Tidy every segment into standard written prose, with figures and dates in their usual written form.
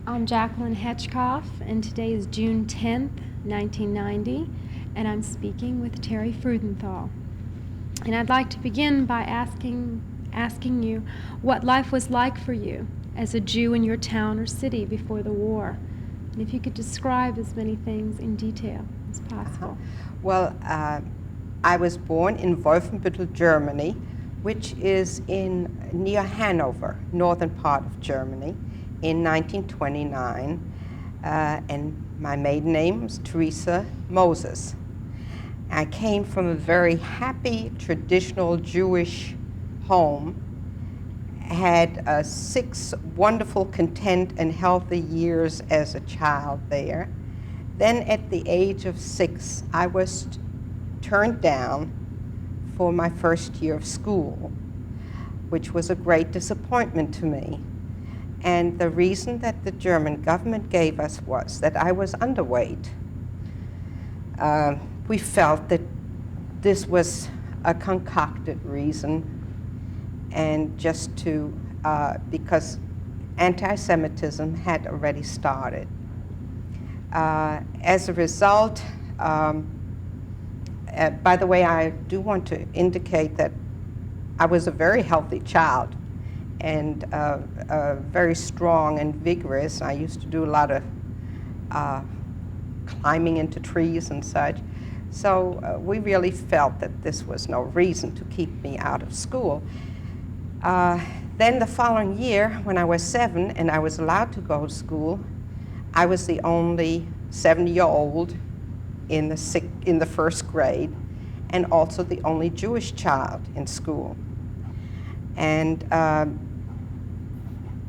I'm Jacqueline Hetchkoff, and today is June 10th, 1990, and I'm speaking with Terry Freudenthal. And I'd like to begin by asking you what life was like for you as a Jew in your town or city before the war, and if you could describe as many things in detail as possible. Well, I was born in Wolfenbüttel, Germany, which is near Hanover, northern part of Germany, in 1929, and my maiden name was Teresa Moses. I came from a very happy, traditional Jewish home, had 6 wonderful, content, and healthy years as a child there. Then at the age of 6, I was turned down for my first year of school, which was a great disappointment to me. And the reason that the German government gave us was that I was underweight. We felt that this was a concocted reason, and just because anti-Semitism had already started. As a result, by the way, I do want to indicate that I was a very healthy child and very strong and vigorous. I used to do a lot of climbing into trees and such. So we really felt that this was no reason to keep me out of school. Then the following year, when I was 7 and I was allowed to go to school, I was the only 7-year-old in the first grade, and also the only Jewish child in school. And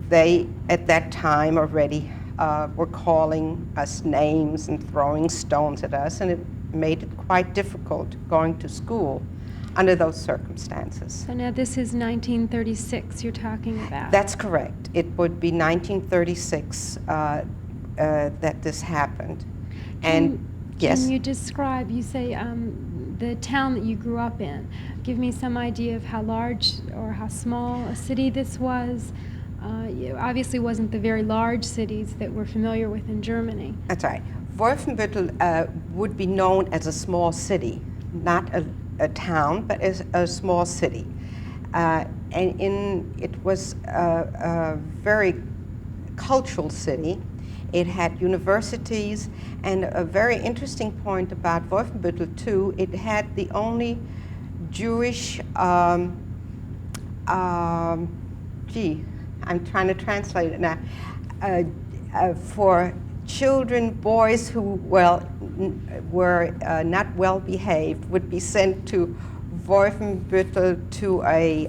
they, at that time already, were calling us names and throwing stones at us, and it made it quite difficult going to school under those circumstances. So now this is 1936 you're talking about. That's correct. It would be 1936 that this happened. Yes. Can you describe, you say the town that you grew up in, give me some idea of how large or how small a city this was? It obviously wasn't the very large cities that we're familiar with in Germany. That's right. Wolfenbüttel would be known as a small city, not a town, but as a small city. It was a very cultural city. It had universities, and a very interesting point about Wolfenbüttel too, it had the only Jewish, I'm trying to translate it now, for children, boys who were not well behaved would be sent to Wolfenbüttel to a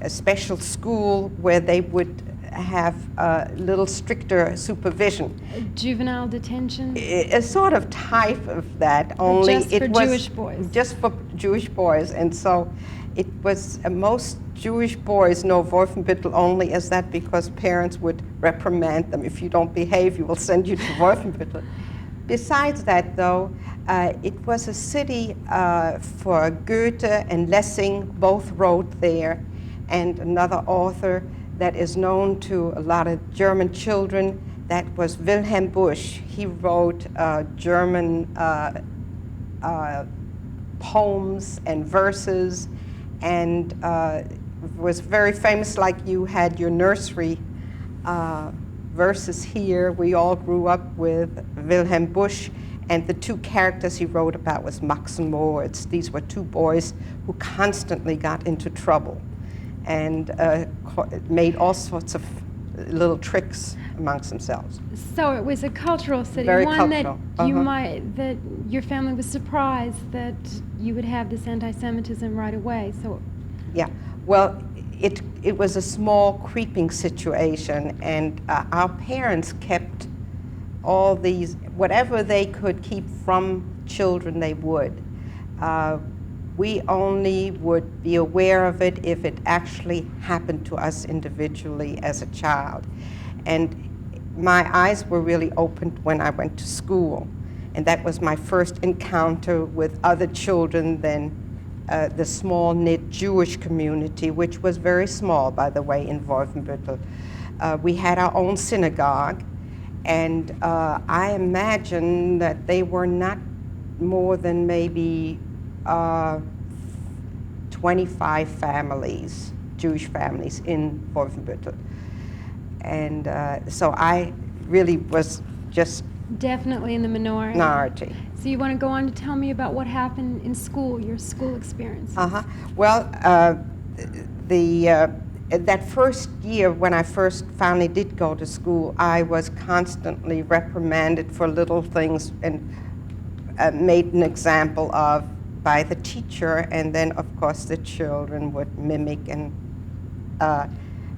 special school where they would have a little stricter supervision. Juvenile detention? A sort of type of that, only just for Jewish boys. Just for Jewish boys, and so it was most Jewish boys know Wolfenbüttel only as that because parents would reprimand them. If you don't behave, we will send you to Wolfenbüttel. Besides that, though, it was a city for Goethe and Lessing, both wrote there, and another author that is known to a lot of German children, that was Wilhelm Bush. He wrote German poems and verses, and was very famous, like you had your nursery verses here. We all grew up with Wilhelm Bush, and the 2 characters he wrote about was Max and Moritz. These were 2 boys who constantly got into trouble and made all sorts of little tricks amongst themselves. So it was a cultural city, Very one cultural. that your family was surprised that you would have this anti-Semitism right away. So, yeah, well, it was a small creeping situation, and our parents kept all these, whatever they could keep from children, they would. We only would be aware of it if it actually happened to us individually as a child. And my eyes were really opened when I went to school. And that was my first encounter with other children than the small knit Jewish community, which was very small, by the way, in Wolfenbüttel. We had our own synagogue, and I imagine that they were not more than maybe 25 families, Jewish families in Wolfenbüttel. And so I really was just Definitely in the minority. minority. So you want to go on to tell me about what happened in school, your school experience? Well, that first year when I first finally did go to school, I was constantly reprimanded for little things and made an example of by the teacher, and then of course the children would mimic and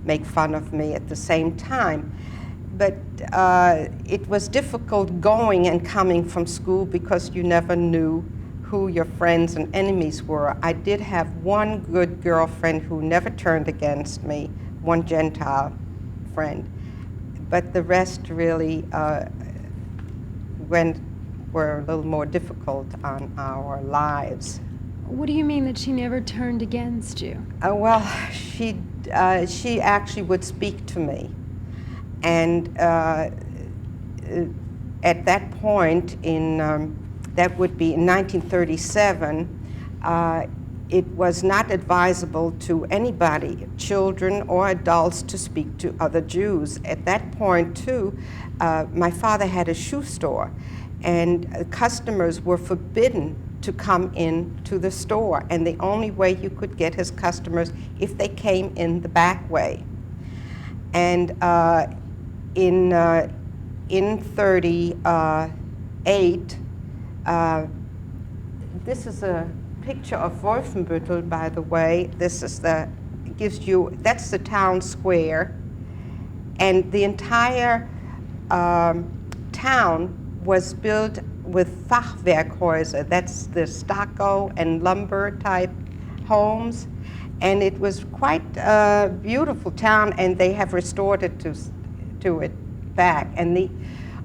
make fun of me at the same time. But it was difficult going and coming from school because you never knew who your friends and enemies were. I did have one good girlfriend who never turned against me, one Gentile friend, but the rest really were a little more difficult on our lives. What do you mean that she never turned against you? Well, she actually would speak to me. And at that point, that would be in 1937, it was not advisable to anybody, children or adults, to speak to other Jews. At that point, too, my father had a shoe store, and customers were forbidden to come in to the store, and the only way you could get his customers if they came in the back way. And in 1938, this is a picture of Wolfenbüttel, by the way. This is that's the town square, and the entire town was built with Fachwerkhäuser. That's the stucco and lumber type homes, and it was quite a beautiful town, and they have restored it to it back. And the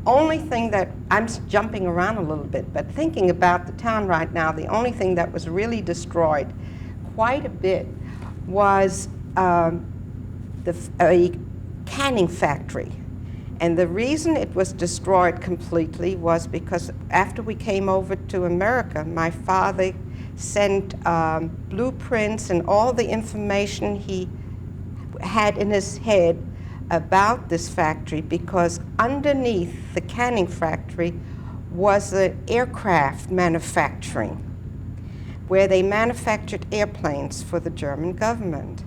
only thing that, I'm jumping around a little bit, but thinking about the town right now, the only thing that was really destroyed quite a bit was a canning factory. And the reason it was destroyed completely was because after we came over to America, my father sent blueprints and all the information he had in his head about this factory, because underneath the canning factory was an aircraft manufacturing where they manufactured airplanes for the German government.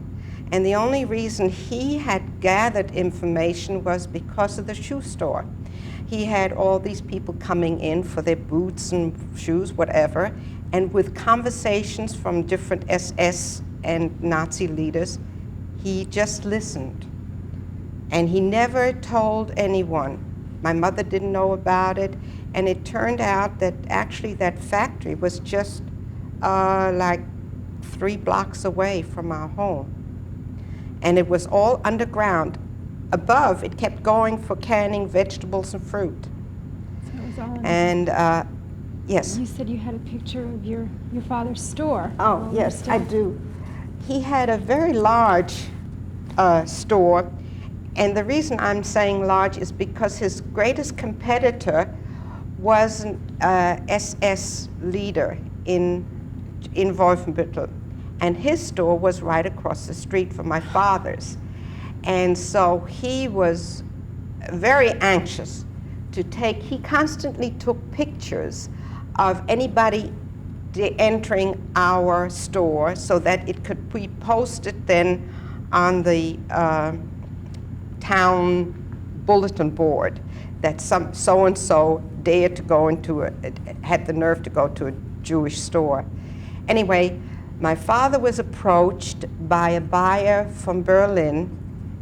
And the only reason he had gathered information was because of the shoe store. He had all these people coming in for their boots and shoes, whatever, and with conversations from different SS and Nazi leaders, he just listened. And he never told anyone. My mother didn't know about it, and it turned out that actually that factory was just like 3 blocks away from our home. And it was all underground. Above, it kept going for canning vegetables and fruit. So it was all in And yes. You said you had a picture of your father's store. Oh, yes, I do. He had a very large store, and the reason I'm saying large is because his greatest competitor was an SS leader in Wolfenbüttel, and his store was right across the street from my father's. And so he was very anxious to he constantly took pictures of anybody entering our store so that it could be posted then on the town bulletin board that so-and-so dared to go had the nerve to go to a Jewish store. Anyway, my father was approached by a buyer from Berlin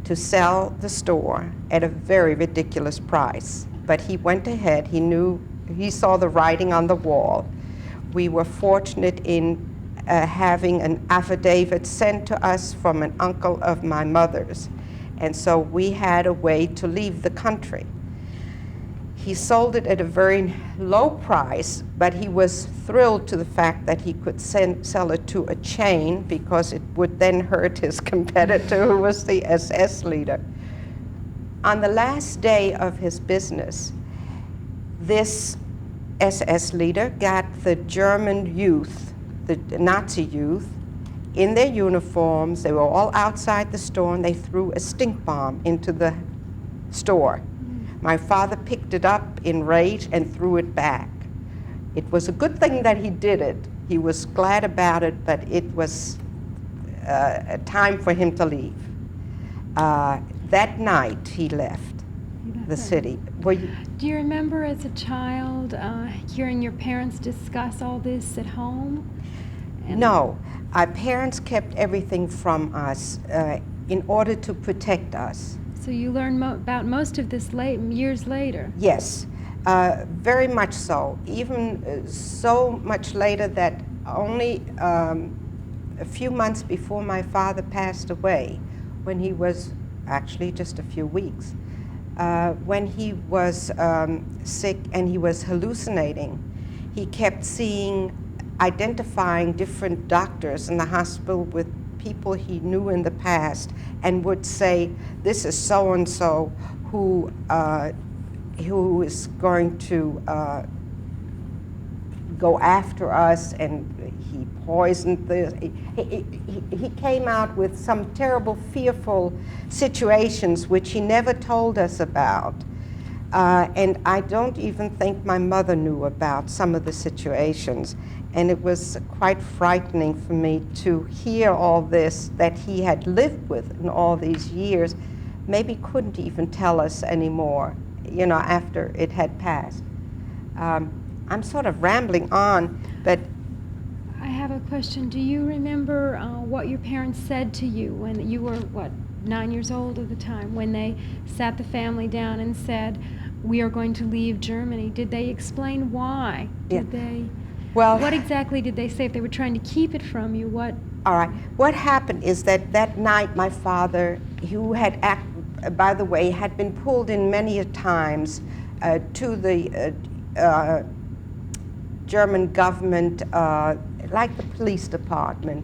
to sell the store at a very ridiculous price. But he went ahead, he saw the writing on the wall. We were fortunate in having an affidavit sent to us from an uncle of my mother's. And so we had a way to leave the country. He sold it at a very low price, but he was thrilled to the fact that he could sell it to a chain because it would then hurt his competitor, who was the SS leader. On the last day of his business, this SS leader got the German youth, the Nazi youth, in their uniforms. They were all outside the store, and they threw a stink bomb into the store. My father picked it up in rage and threw it back. It was a good thing that he did it. He was glad about it, but it was a time for him to leave. That night, he left the city. Do you remember as a child hearing your parents discuss all this at home? No. Our parents kept everything from us in order to protect us. So you learned about most of this years later? Yes, very much so. Even so much later that only a few months before my father passed away, when he was actually just a few weeks, when he was sick and he was hallucinating, he kept identifying different doctors in the hospital with people he knew in the past, and would say, this is so-and-so who is going to go after us, and he poisoned this. He came out with some terrible, fearful situations which he never told us about. And I don't even think my mother knew about some of the situations. And it was quite frightening for me to hear all this that he had lived with in all these years, maybe couldn't even tell us anymore, after it had passed. I'm sort of rambling on, but... I have a question. Do you remember what your parents said to you when you were, 9 years old at the time, when they sat the family down and said, we are going to leave Germany? Did they explain why? Well, what exactly did they say? If they were trying to keep it from you, what? All right. What happened is that night my father, who had, by the way, had been pulled in many times to the German government, like the police department,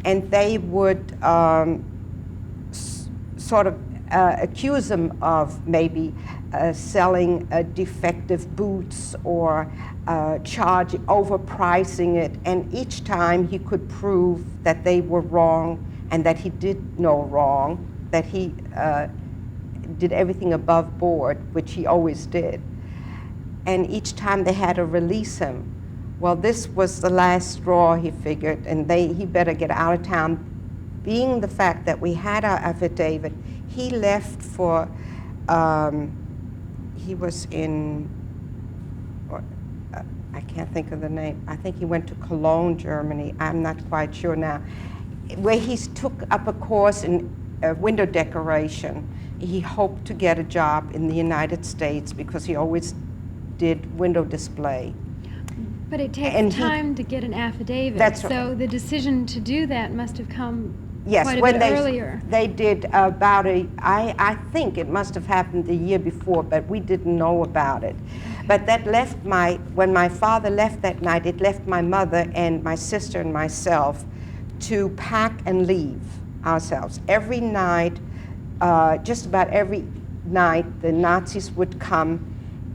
and they would sort of accuse him of maybe selling defective boots or overpricing it, and each time he could prove that they were wrong and that he did no wrong, that he did everything above board, which he always did. And each time they had to release him. Well, this was the last straw, he figured, and he better get out of town. Being the fact that we had our affidavit, he left for, he was in, I can't think of the name. I think he went to Cologne, Germany. I'm not quite sure now. Where he took up a course in window decoration. He hoped to get a job in the United States because he always did window display. But it takes time to get an affidavit. That's so the decision to do that must have come quite a when bit earlier. They did about I think it must have happened the year before, but we didn't know about it. But that left when my father left that night, it left my mother and my sister and myself to pack and leave ourselves. Every night, just about every night, the Nazis would come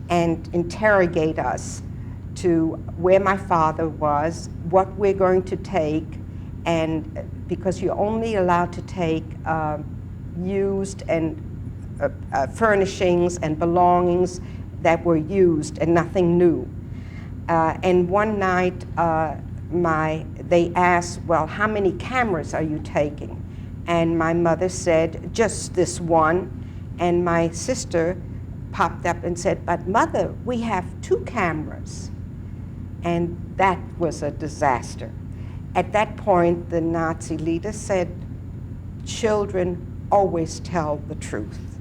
and interrogate us to where my father was, what we're going to take, and because you're only allowed to take used and furnishings and belongings that were used and nothing new. And one night they asked, well, how many cameras are you taking? And my mother said, just this one. And my sister popped up and said, but mother, we have 2 cameras. And that was a disaster. At that point, the Nazi leader said, children always tell the truth.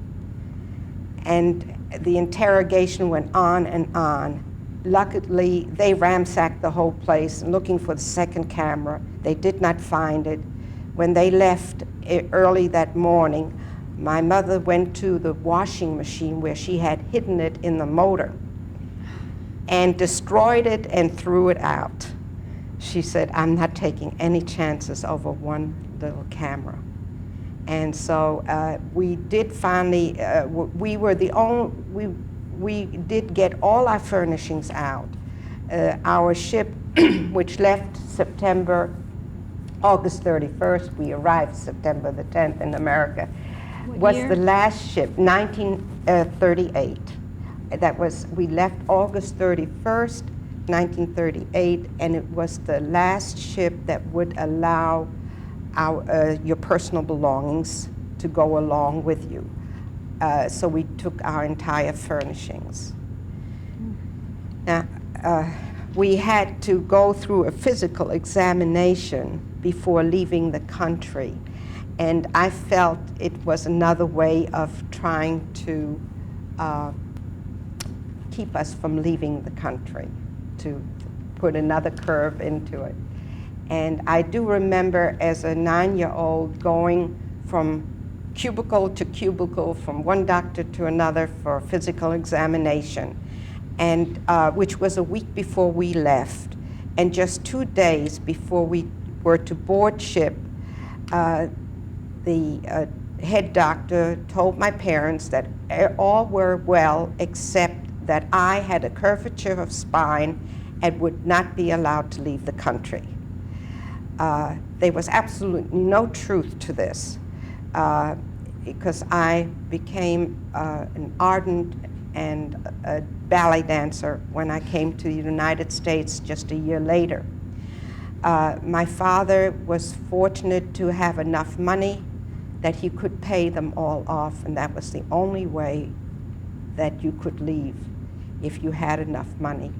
And the interrogation went on and on. Luckily, they ransacked the whole place looking for the second camera. They did not find it. When they left early that morning, My mother went to the washing machine where she had hidden it in the motor and destroyed it and threw it out. She said, "I'm not taking any chances over one little camera." And so we did finally, we were the only, we did get all our furnishings out. Our ship, which left August 31st, we arrived September the 10th in America, was the last ship, 1938. We left August 31st, 1938, and it was the last ship that would allow your personal belongings to go along with you. So we took our entire furnishings. Now, we had to go through a physical examination before leaving the country, and I felt it was another way of trying to keep us from leaving the country, to put another curve into it. And I do remember as a 9-year-old going from cubicle to cubicle, from one doctor to another for physical examination, and which was a week before we left. And just 2 days before we were to board ship, the head doctor told my parents that all were well except that I had a curvature of spine and would not be allowed to leave the country. There was absolutely no truth to this, because I became an ardent and a ballet dancer when I came to the United States just a year later. My father was fortunate to have enough money that he could pay them all off, and that was the only way that you could leave, if you had enough money,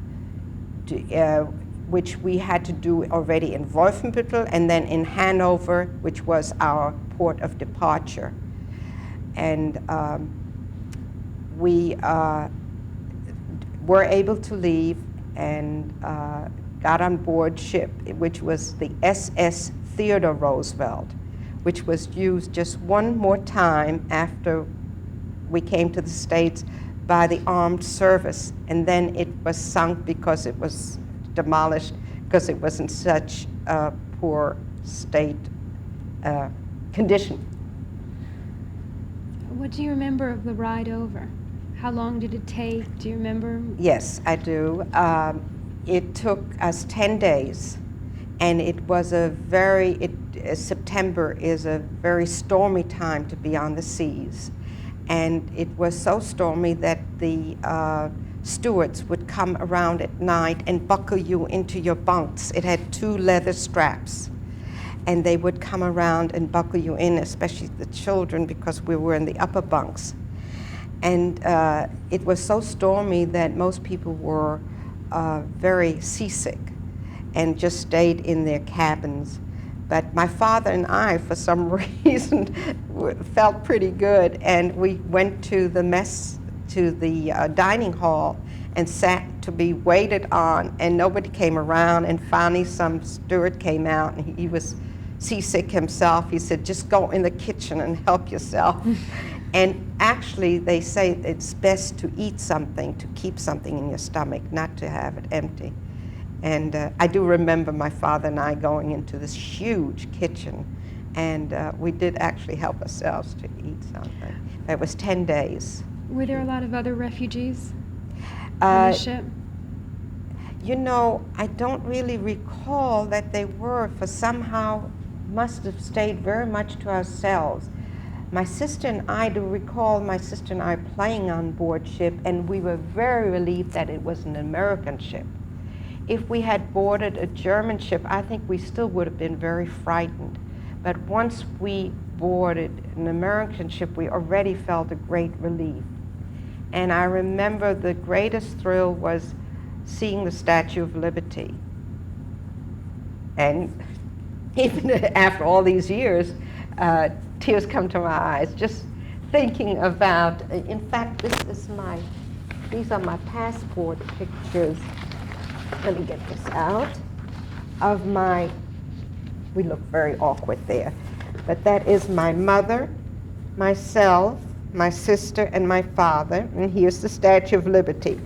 which we had to do already in Wolfenbüttel and then in Hanover, which was our port of departure. And we were able to leave and got on board ship, which was the SS Theodore Roosevelt, which was used just one more time after we came to the States by the armed service, and then it was sunk because it was demolished because it was in such a poor state condition. What do you remember of the ride over? How long did it take? Do you remember? Yes, I do. It took us 10 days, and it was September is a very stormy time to be on the seas. And it was so stormy that the stewards would come around at night and buckle you into your bunks. It had 2 leather straps, and they would come around and buckle you in, especially the children, because we were in the upper bunks. And it was so stormy that most people were very seasick and just stayed in their cabins. But my father and I, for some reason, felt pretty good, and we went to the dining hall and sat to be waited on, and nobody came around, and finally some steward came out, and he was seasick himself. He said, "Just go in the kitchen and help yourself." And actually, they say it's best to eat something, to keep something in your stomach, not to have it empty. And I do remember my father and I going into this huge kitchen, and we did actually help ourselves to eat something. It was 10 days. Were there a lot of other refugees on the ship? You know, I don't really recall that they were, for somehow must have stayed very much to ourselves. My sister and I do recall my sister and I playing on board ship, and we were very relieved that it was an American ship. If we had boarded a German ship, I think we still would have been very frightened. But once we boarded an American ship, we already felt a great relief. And I remember the greatest thrill was seeing the Statue of Liberty. And even after all these years, tears come to my eyes just thinking about, in fact, these are my passport pictures. Let me get this out of we look very awkward there, but that is my mother myself, my sister, and my father, and here's the Statue of Liberty.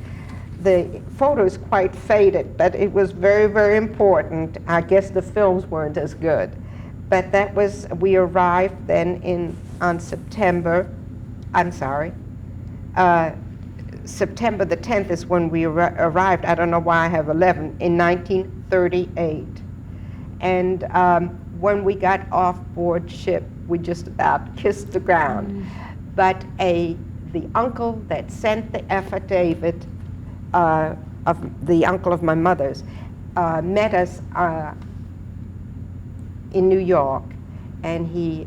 The photo is quite faded, but it was very, very important. I guess the films weren't as good. But that was, we arrived then on September the 10th is when we arrived. I don't know why I have 11, in 1938. And when we got off board ship, we just about kissed the ground. But the uncle that sent the affidavit, of the uncle of my mother's, met us in New York, and he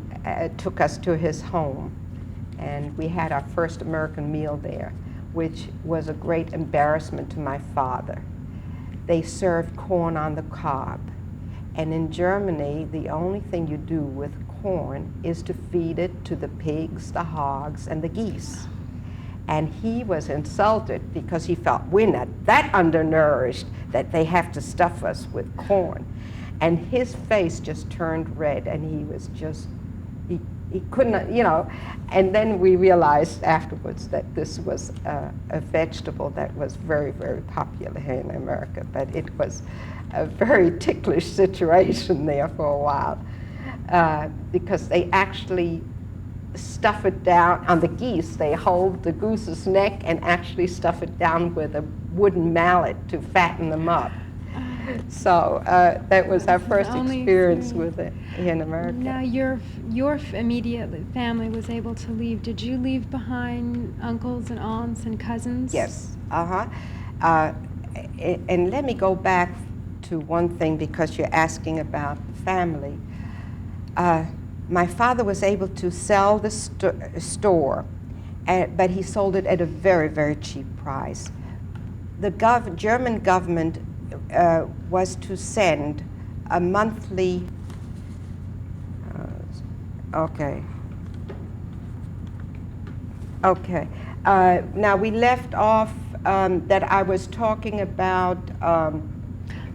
took us to his home. And we had our first American meal there, which was a great embarrassment to my father. They served corn on the cob. And in Germany, the only thing you do with corn is to feed it to the pigs, the hogs, and the geese. And he was insulted because he felt we're not that undernourished that they have to stuff us with corn. And his face just turned red, and he was just, he couldn't, you know. And then we realized afterwards that this was a vegetable that was very, very popular here in America. But it was a very ticklish situation there for a while, because they actually stuff it down on the geese. They hold the goose's neck and actually stuff it down with a wooden mallet to fatten them up. So that was our first experience with it in America. Now your immediate family was able to leave. Did you leave behind uncles and aunts and cousins? Yes. And let me go back to one thing, because you're asking about the family. My father was able to sell the store, but he sold it at a very, very cheap price. The German government was to send a monthly, now we left off that I was talking about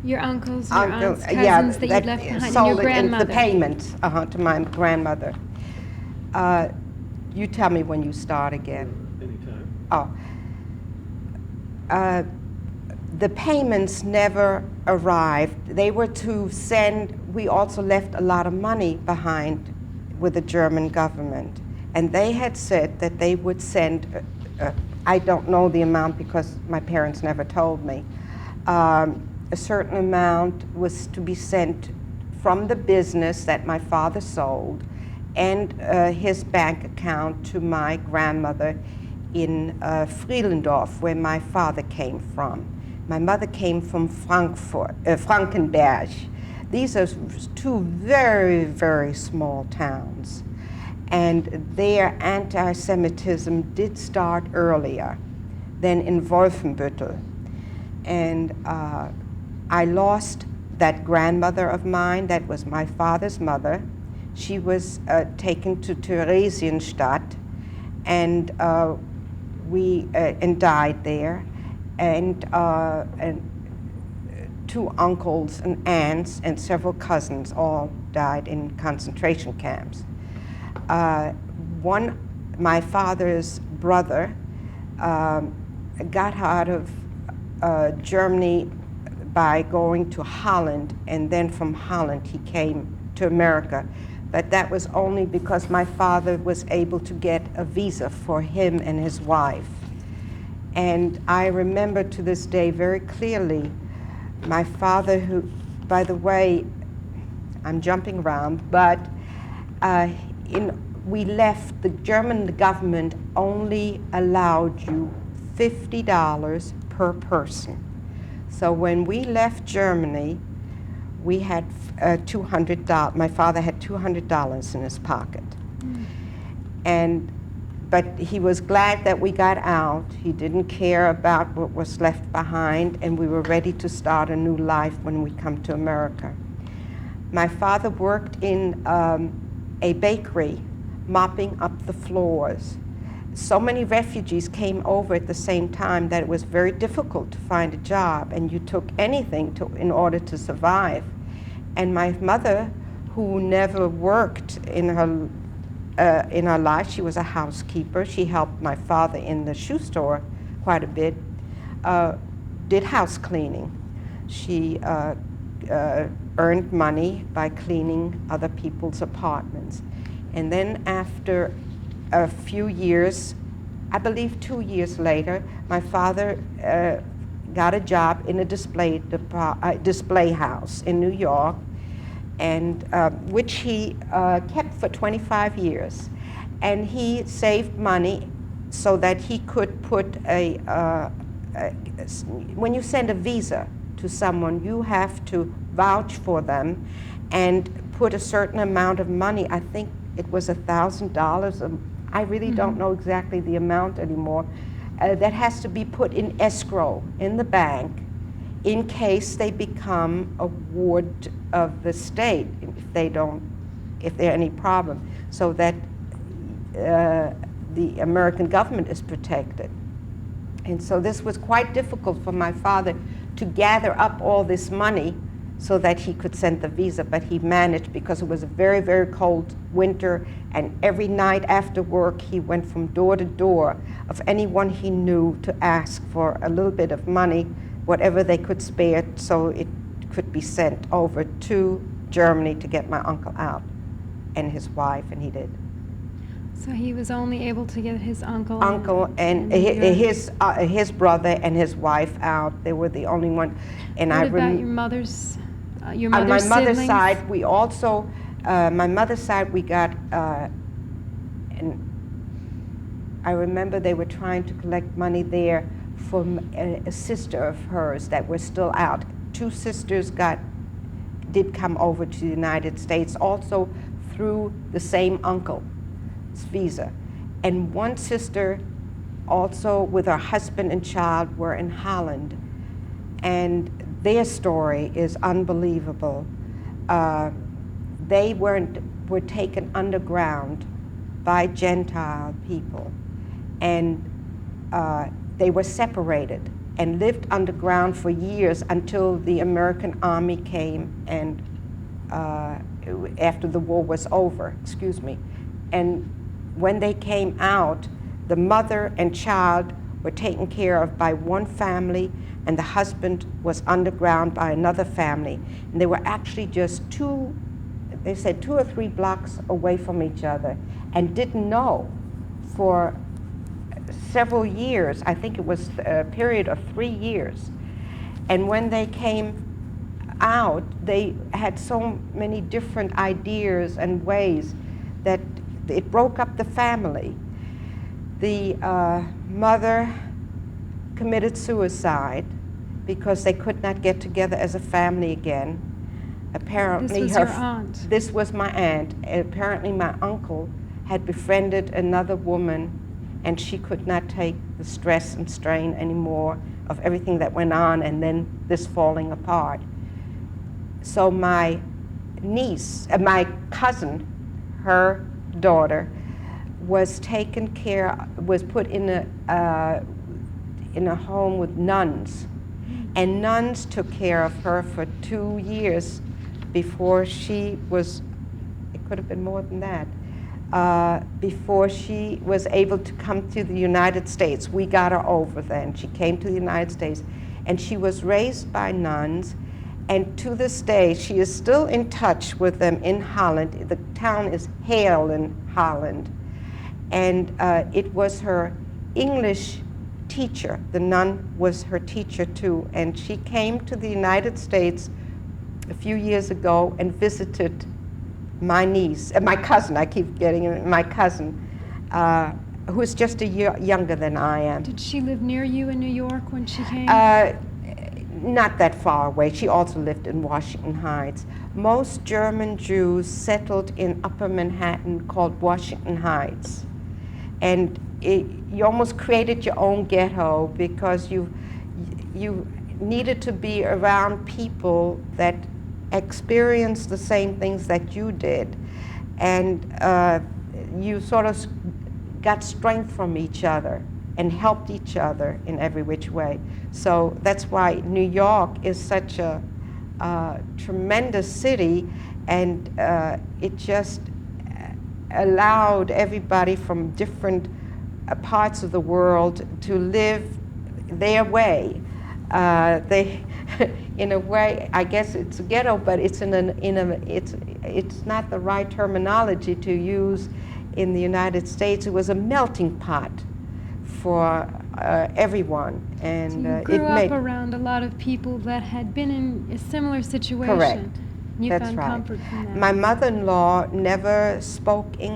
your uncles, your aunts, cousins that you left behind, and your grandmother. The payments to my grandmother. You tell me when you start again. Anytime. The payments never arrived. They were to send, we also left a lot of money behind with the German government. And they had said that they would send, I don't know the amount because my parents never told me, a certain amount was to be sent from the business that my father sold and his bank account to my grandmother in Friedenthal, where my father came from. My mother came from Frankenberg. These are two very, very small towns. And their anti-Semitism did start earlier than in Wolfenbüttel. And I lost that grandmother of mine, that was my father's mother. She was taken to Theresienstadt and died there. And two uncles and aunts and several cousins all died in concentration camps. My father's brother got out of Germany by going to Holland, and then from Holland he came to America. But that was only because my father was able to get a visa for him and his wife. And I remember to this day very clearly my father, who, by the way, I'm jumping around, but we left, the German government only allowed you $50 per person. So when we left Germany, we had $200, my father had $200 in his pocket. But he was glad that we got out. He didn't care about what was left behind, and we were ready to start a new life when we come to America. My father worked in a bakery, mopping up the floors. So many refugees came over at the same time that it was very difficult to find a job, and you took anything in order to survive. And my mother, who never worked in her in her life. She was a housekeeper. She helped my father in the shoe store quite a bit, did house cleaning. She earned money by cleaning other people's apartments. And then after a few years, I believe 2 years later, my father got a job in a display house in New York, and which he kept for 25 years. And he saved money so that he could put when you send a visa to someone, you have to vouch for them and put a certain amount of money. I think it was $1,000. I really don't know exactly the amount anymore. That has to be put in escrow in the bank in case they become a ward of the state, if there are any problem, so that the American government is protected. And so this was quite difficult for my father to gather up all this money so that he could send the visa, but he managed because it was a very, very cold winter, and every night after work he went from door to door of anyone he knew to ask for a little bit of money, whatever they could spare, so it could be sent over to Germany to get my uncle out and his wife, and he did. So he was only able to get his uncle and his brother and his wife out. They were the only one. And what about your mother's siblings? On my mother's side, we also, my mother's side, we got, and I remember they were trying to collect money there for a sister of hers that was still out. 2 sisters did come over to the United States, also through the same uncle's visa. And one sister also with her husband and child were in Holland. And their story is unbelievable. They were taken underground by Gentile people, and they were separated and lived underground for years until the American army came and after the war was over, and when they came out, the mother and child were taken care of by one family, and the husband was underground by another family. And they were actually just 2 or 3 blocks away from each other, and didn't know for several years. I think it was a period of 3 years. And when they came out, they had so many different ideas and ways that it broke up the family. The mother committed suicide because they could not get together as a family again. Apparently, this was your aunt. This was my aunt. Apparently, my uncle had befriended another woman, and she could not take the stress and strain anymore of everything that went on, and then this falling apart. So my niece, my cousin, her daughter, was taken care, was put in a home with nuns, and nuns took care of her for 2 years before she was, it could have been more than that, before she was able to come to the United States. We got her over then. She came to the United States, and she was raised by nuns, and to this day she is still in touch with them in Holland. The town is Hale in Holland, and it was her English teacher. The nun was her teacher too, and she came to the United States a few years ago and visited my niece, my cousin, I keep getting it, my cousin, who is just a year younger than I am. Did she live near you in New York when she came? Not that far away. She also lived in Washington Heights. Most German Jews settled in Upper Manhattan called Washington Heights. And you almost created your own ghetto because you needed to be around people that experienced the same things that you did. And you sort of got strength from each other and helped each other in every which way. So that's why New York is such a tremendous city, and it just allowed everybody from different parts of the world to live their way. They, in a way, I guess it's a ghetto, but it's it's not the right terminology to use in the United States. It was a melting pot for everyone, and So you grew up around a lot of people that had been in a similar situation. Correct. You That's found right. comfort from that. My mother-in-law never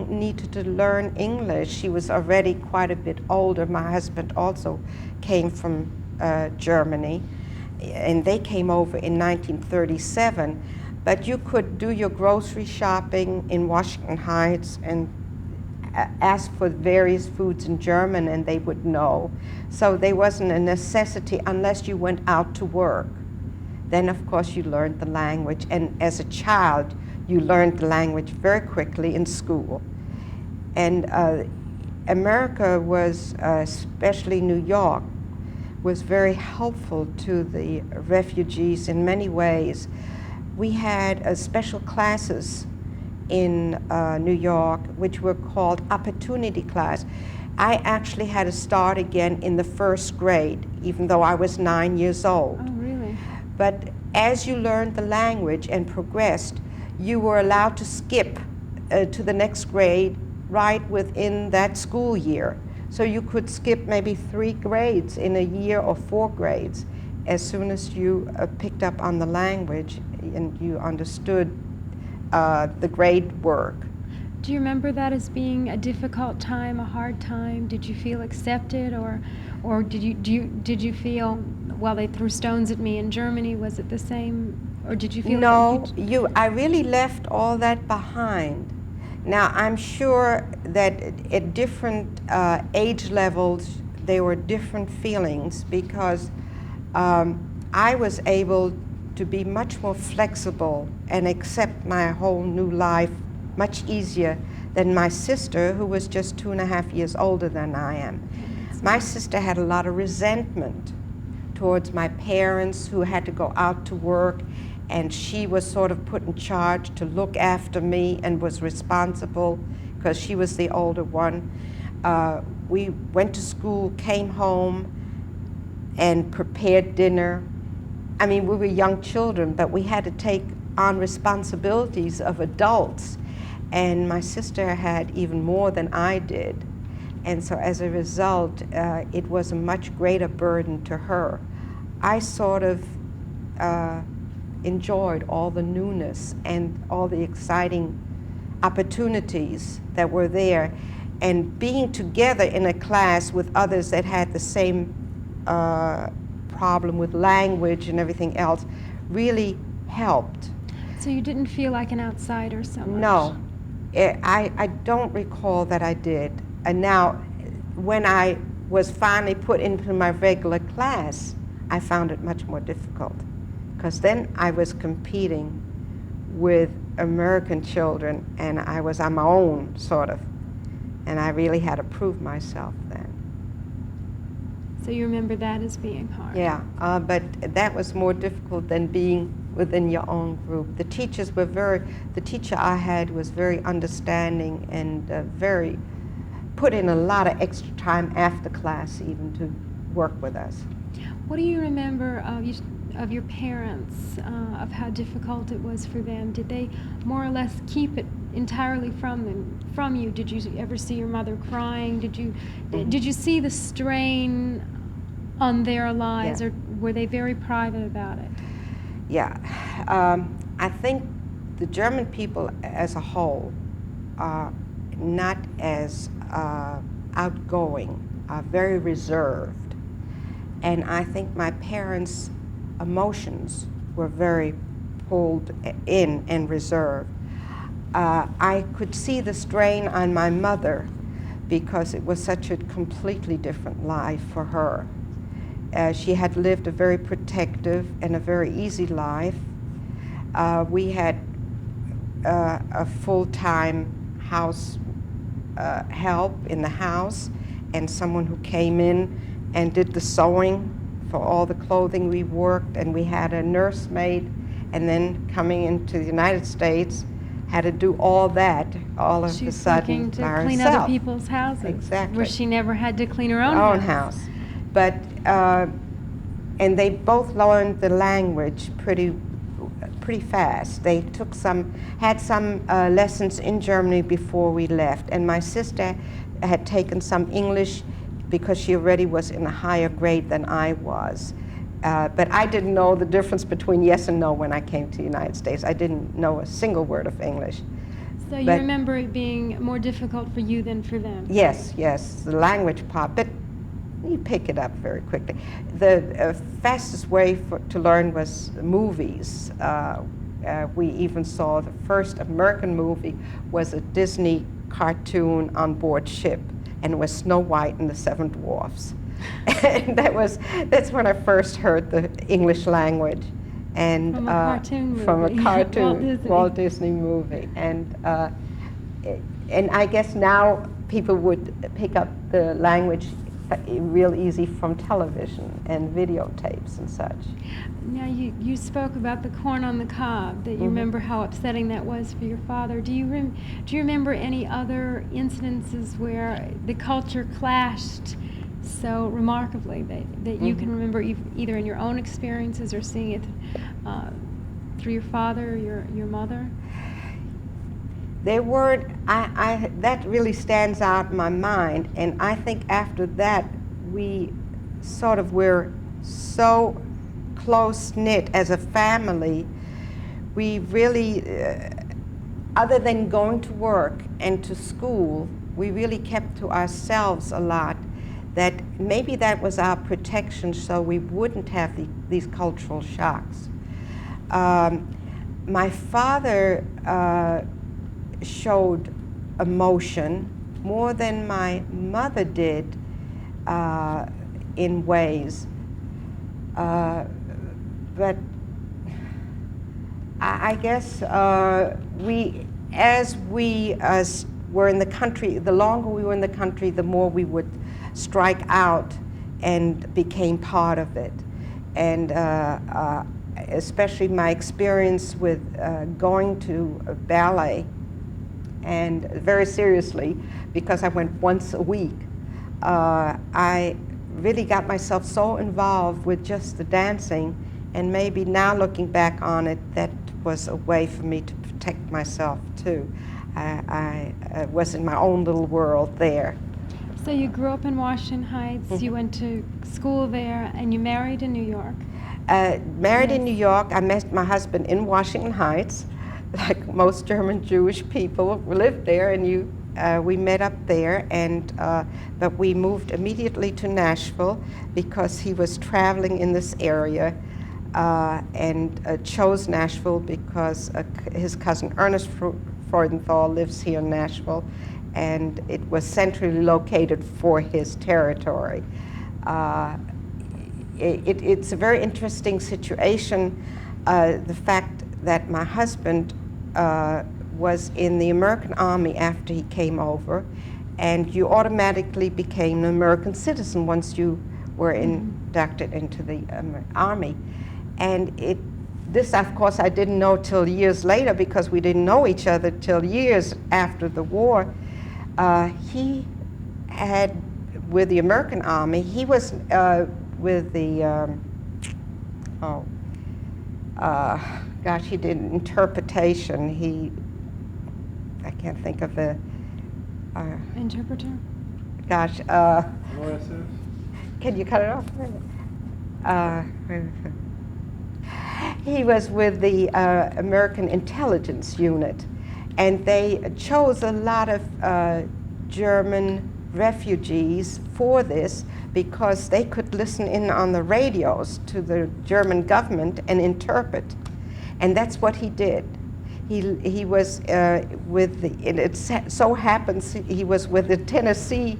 needed to learn English. She was already quite a bit older. My husband also came from Germany, and they came over in 1937. But you could do your grocery shopping in Washington Heights and ask for various foods in German, and they would know. So there wasn't a necessity unless you went out to work. Then, of course, you learned the language, and as a child, you learned the language very quickly in school. And America was, especially New York, was very helpful to the refugees in many ways. We had special classes in New York, which were called opportunity class. I actually had to start again in the first grade, even though I was 9 years old. Oh, really? But as you learned the language and progressed, you were allowed to skip to the next grade right within that school year. So you could skip maybe 3 grades in a year or 4 grades as soon as you picked up on the language and you understood the grade work. Do you remember that as being a difficult time, a hard time? Did you feel accepted, or did you feel, well, they threw stones at me in Germany? Was it the same, or did you feel? No, I really left all that behind. Now, I'm sure that at different age levels, there were different feelings, because I was able to be much more flexible and accept my whole new life much easier than my sister, who was just 2.5 years older than I am. My sister had a lot of resentment towards my parents, who had to go out to work, and she was sort of put in charge to look after me and was responsible because she was the older one. We went to school, came home, and prepared dinner. I mean, we were young children, but we had to take on responsibilities of adults. And my sister had even more than I did. And so as a result, it was a much greater burden to her. I sort of enjoyed all the newness and all the exciting opportunities that were there. And being together in a class with others that had the same problem with language and everything else really helped. So you didn't feel like an outsider so much? No, I don't recall that I did. And now, when I was finally put into my regular class, I found it much more difficult, because then I was competing with American children, and I was on my own, sort of, and I really had to prove myself then. So you remember that as being hard? Yeah, but that was more difficult than being within your own group. The teachers were the teacher I had was very understanding and put in a lot of extra time after class even to work with us. What do you remember of your parents, of how difficult it was for them? Did they more or less keep it entirely from you? Did you ever see your mother crying? Did you see the strain on their lives, Yeah. or were they very private about it? Yeah, I think the German people as a whole are not as outgoing, are very reserved. And I think my parents' emotions were very pulled in and reserved. I could see the strain on my mother because it was such a completely different life for her. She had lived a very protective and a very easy life. We had a full-time house help in the house, and someone who came in and did the sewing for all the clothing we worked, and we had a nursemaid, and then coming into the United States, had to do all that all of a She's sudden looking to by clean herself. other people's houses. Exactly. Where she never had to clean her own house. But, and they both learned the language pretty fast. They had some lessons in Germany before we left, and my sister had taken some English because she already was in a higher grade than I was. But I didn't know the difference between yes and no when I came to the United States. I didn't know a single word of English. So you remember it being more difficult for you than for them? Yes, the language part, but you pick it up very quickly. The fastest way to learn was movies. We even saw the first American movie was a Disney cartoon on board ship, and it was Snow White and the Seven Dwarfs. And that's when I first heard the English language. And from a cartoon movie. From a cartoon Walt Disney movie. And I guess now people would pick up the language real easy from television and videotapes and such. Now you spoke about the corn on the cob, that you remember how upsetting that was for your father. Do you remember any other incidences where the culture clashed so remarkably that you can remember either in your own experiences or seeing it through your father or your mother? There were, that really stands out in my mind, and I think after that we sort of were so close-knit as a family. We really, other than going to work and to school, we really kept to ourselves a lot. That maybe that was our protection so we wouldn't have these cultural shocks. My father showed emotion more than my mother did in ways. But I guess as we were in the country, the longer we were in the country, the more we would strike out and became part of it. And especially my experience with going to ballet, and very seriously, because I went once a week, I really got myself so involved with just the dancing, and maybe now looking back on it, that was a way for me to protect myself too. I was in my own little world there. So you grew up in Washington Heights, you went to school there, and you married in New York? Married in New York. I met my husband in Washington Heights. Like most German Jewish people, we lived there, and we met up there, and but we moved immediately to Nashville because he was traveling in this area, and chose Nashville because his cousin Ernest Freudenthal lives here in Nashville, and it was centrally located for his territory. It's a very interesting situation, the fact that my husband was in the American Army after he came over, and you automatically became an American citizen once you were inducted into the Army. And this, of course, I didn't know till years later because we didn't know each other till years after the war. He had, with the American Army, he was with the, gosh, he did interpretation. I can't think of the... Interpreter? Gosh. Can you cut it off? He was with the American Intelligence Unit, and they chose a lot of German refugees for this because they could listen in on the radios to the German government and interpret. And that's what he did. He was with the, and it so happens he was with the Tennessee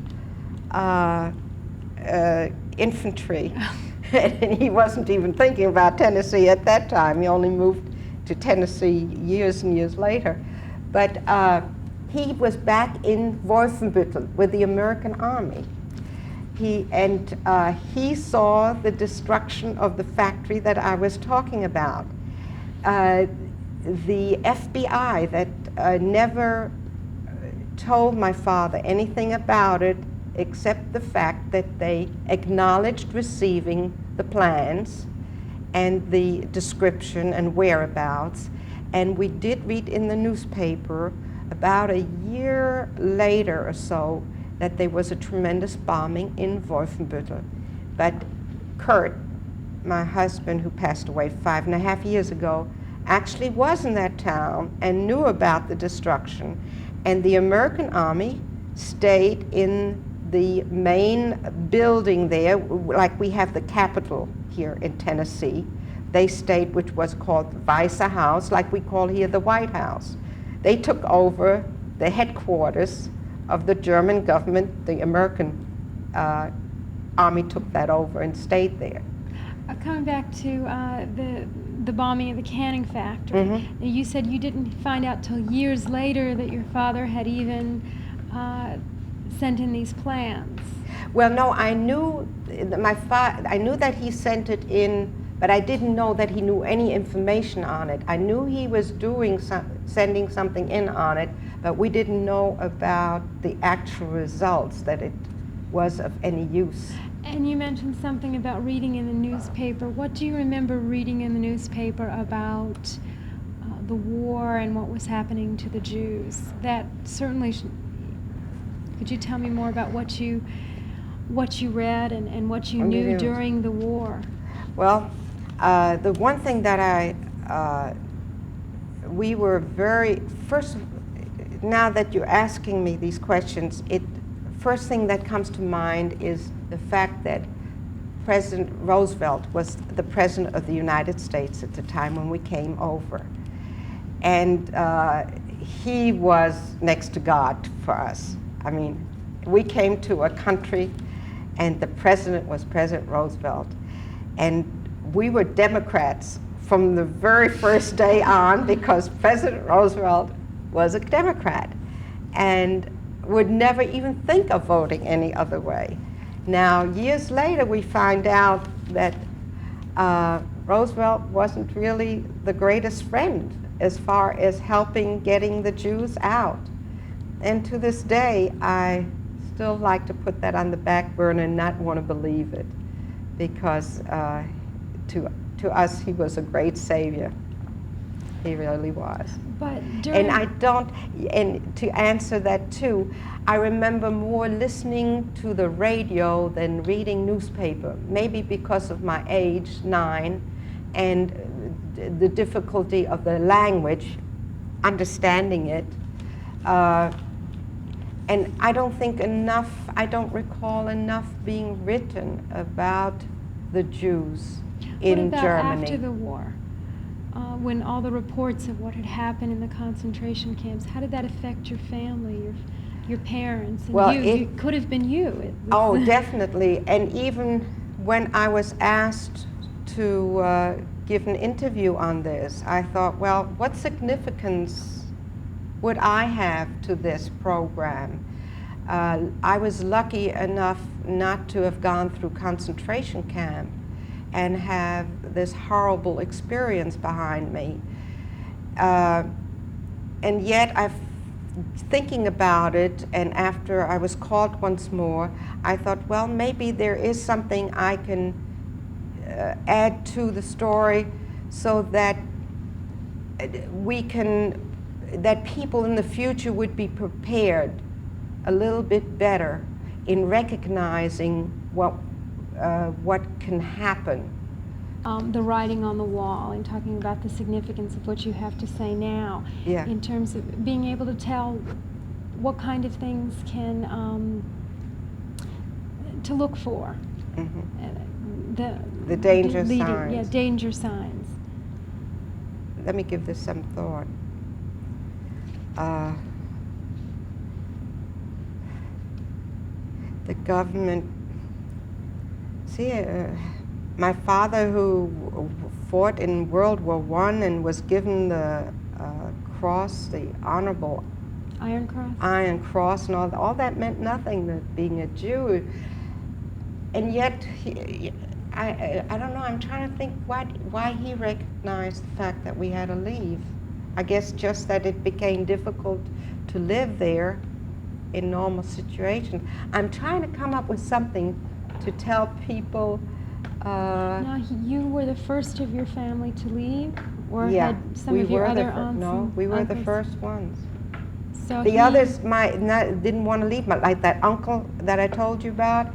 infantry. And he wasn't even thinking about Tennessee at that time. He only moved to Tennessee years and years later. But he was back in Wolfenbüttel with the American Army. He saw the destruction of the factory that I was talking about. The FBI that never told my father anything about it except the fact that they acknowledged receiving the plans and the description and whereabouts. And we did read in the newspaper about a year later or so that there was a tremendous bombing in Wolfenbüttel. But Kurt, my husband, who passed away 5.5 years ago, actually was in that town and knew about the destruction. And the American army stayed in the main building there, like we have the Capitol here in Tennessee. They stayed, which was called the Weiße House, like we call here the White House. They took over the headquarters of the German government. The American army took that over and stayed there. Coming back to the bombing of the canning factory, Mm-hmm. you said you didn't find out till years later that your father had even sent in these plans. Well, no, I knew I knew that he sent it in, but I didn't know that he knew any information on it. I knew he was sending something in on it, but we didn't know about the actual results, that it was of any use. And you mentioned something about reading in the newspaper. What do you remember reading in the newspaper about the war and what was happening to the Jews? That certainly could you tell me more about what you read and what you knew during the war? Well, the one thing that we were first, now that you're asking me these questions, first thing that comes to mind is the fact that President Roosevelt was the President of the United States at the time when we came over. And he was next to God for us. I mean, we came to a country and the president was President Roosevelt. And we were Democrats from the very first day on because President Roosevelt was a Democrat and would never even think of voting any other way. Now, years later, we find out that Roosevelt wasn't really the greatest friend as far as helping getting the Jews out. And to this day, I still like to put that on the back burner and not want to believe it, because to us, he was a great savior. He really was. But during... And to answer that too, I remember more listening to the radio than reading newspaper, maybe because of my age, 9, and the difficulty of the language, understanding it. And I don't recall enough being written about the Jews in Germany. What about after the war? When all the reports of what had happened in the concentration camps, how did that affect your family, your parents, and well, you? It could have been you. Oh, definitely. And even when I was asked to give an interview on this, I thought, well, what significance would I have to this program? I was lucky enough not to have gone through concentration camp and have this horrible experience behind me. And yet, thinking about it, and after I was called once more, I thought, well, maybe there is something I can add to the story so that that people in the future would be prepared a little bit better in recognizing what can happen. The writing on the wall and talking about the significance of what you have to say now, yeah. In terms of being able to tell what kind of things can to look for. The danger signs. Yeah, danger signs. Let me give this some thought. The government, my father, who fought in World War I and was given the cross, the honorable Iron Cross, and all that meant nothing, that being a Jew. And yet, I don't know, I'm trying to think why he recognized the fact that we had to leave. I guess just that it became difficult to live there in normal situations. I'm trying to come up with something to tell people. Now, you were the first of your family to leave, or Yeah, had some we of your were other aunts? no, and we were the uncles? first ones. So The others didn't want to leave, like that uncle that I told you about.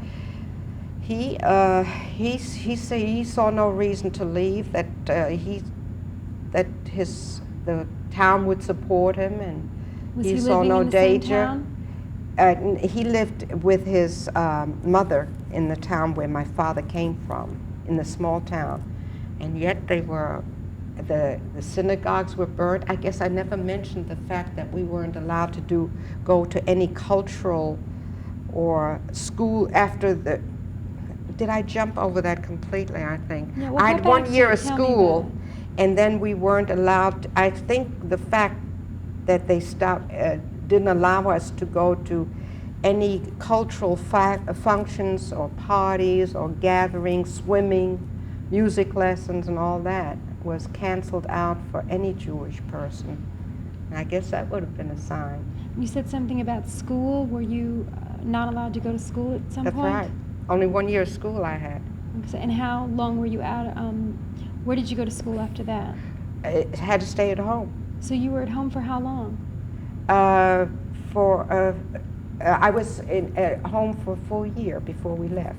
He said he saw no reason to leave. That the town would support him, and Was he he saw living no in the same danger. town? He lived with his mother in the town where my father came from, in the small town, and yet the synagogues were burnt. I guess I never mentioned the fact that we weren't allowed to go to any cultural or school after the. Did I jump over that completely? I think Yeah, well, I go had back 1 year to of tell me school, about and then we weren't allowed. I think the fact that they didn't allow us to go to any cultural functions or parties or gatherings, swimming, music lessons, and all that was canceled out for any Jewish person. And I guess that would have been a sign. You said something about school. Were you not allowed to go to school at some That's point? right. Only 1 year of school I had. And how long were you out? Where did you go to school after that? I had to stay at home. So you were at home for how long? I was at home for a full year before we left.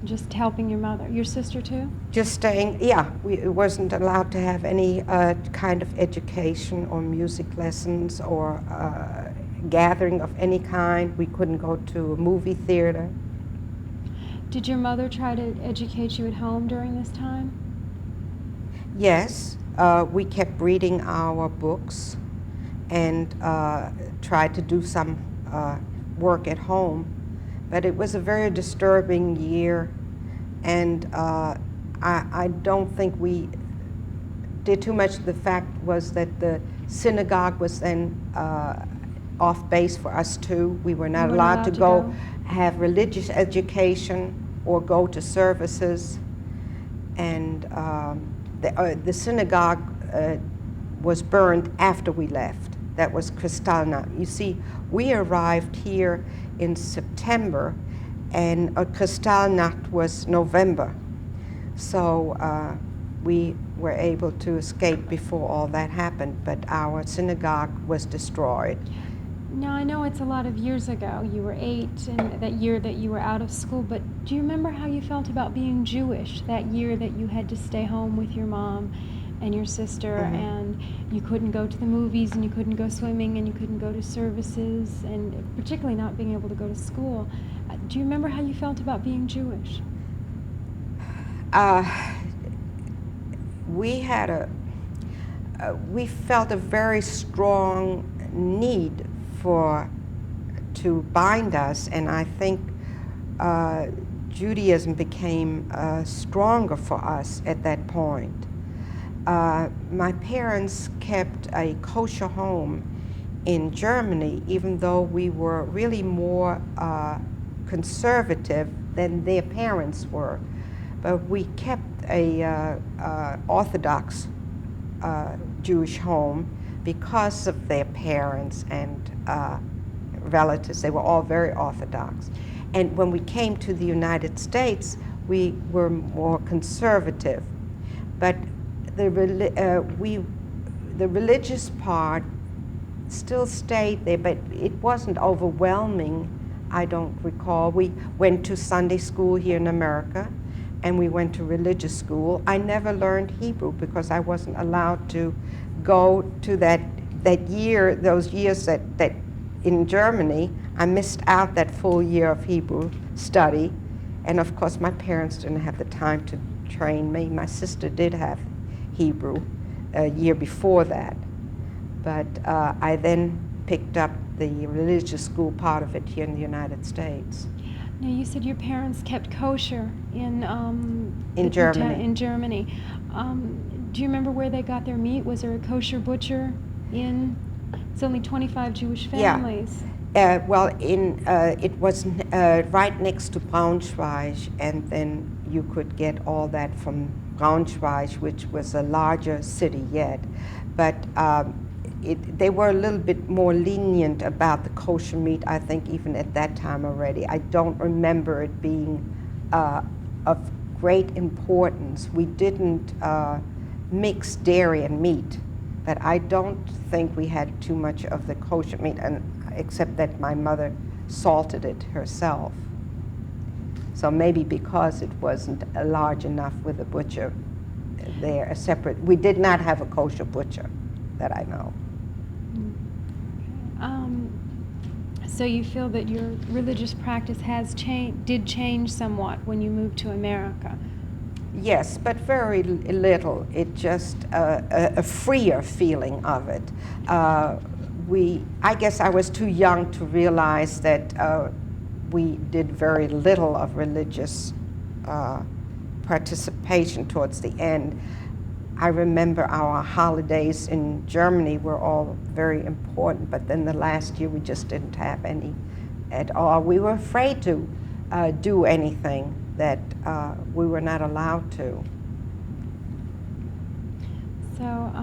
Just helping your mother. Your sister too? Just staying, yeah. We wasn't allowed to have any kind of education or music lessons or gathering of any kind. We couldn't go to a movie theater. Did your mother try to educate you at home during this time? Yes, we kept reading our books and tried to do some work at home. But it was a very disturbing year, and I don't think we did too much. The fact was that the synagogue was then off base for us too. We were not allowed to go have religious education or go to services, and the synagogue was burned after we left. That was Kristallnacht. You see, we arrived here in September, and Kristallnacht was November. So we were able to escape before all that happened, but our synagogue was destroyed. Now, I know it's a lot of years ago. You were 8, and that year that you were out of school, but do you remember how you felt about being Jewish that year that you had to stay home with your mom and your sister, Mm-hmm. and you couldn't go to the movies, and you couldn't go swimming, and you couldn't go to services, and particularly not being able to go to school? Do you remember how you felt about being Jewish? We felt a very strong need to bind us, and I think Judaism became stronger for us at that point. My parents kept a kosher home in Germany, even though we were really more conservative than their parents were. But we kept a Orthodox Jewish home because of their parents and relatives. They were all very Orthodox. And when we came to the United States, we were more conservative. But the religious part still stayed there, but it wasn't overwhelming, I don't recall. We went to Sunday school here in America, and we went to religious school. I never learned Hebrew because I wasn't allowed to go to those years that in Germany. I missed out that full year of Hebrew study. And of course, my parents didn't have the time to train me. My sister did have Hebrew a year before that. But I then picked up the religious school part of it here in the United States. Now, you said your parents kept kosher in Germany. In Germany. Do you remember where they got their meat? Was there a kosher butcher in? It's only 25 Jewish families. Yeah. It was right next to Braunschweig, and then you could get all that from Braunschweig, which was a larger city yet. But they were a little bit more lenient about the kosher meat, I think, even at that time already. I don't remember it being of great importance. We didn't mix dairy and meat, but I don't think we had too much of the kosher meat, and except that my mother salted it herself. So maybe because it wasn't large enough with a butcher there, a separate, we did not have a kosher butcher that I know. So you feel that your religious practice did change somewhat when you moved to America? Yes, but very little. It just a freer feeling of it. I guess I was too young to realize that we did very little of religious participation towards the end. I remember our holidays in Germany were all very important, but then the last year we just didn't have any at all. We were afraid to do anything that we were not allowed to. So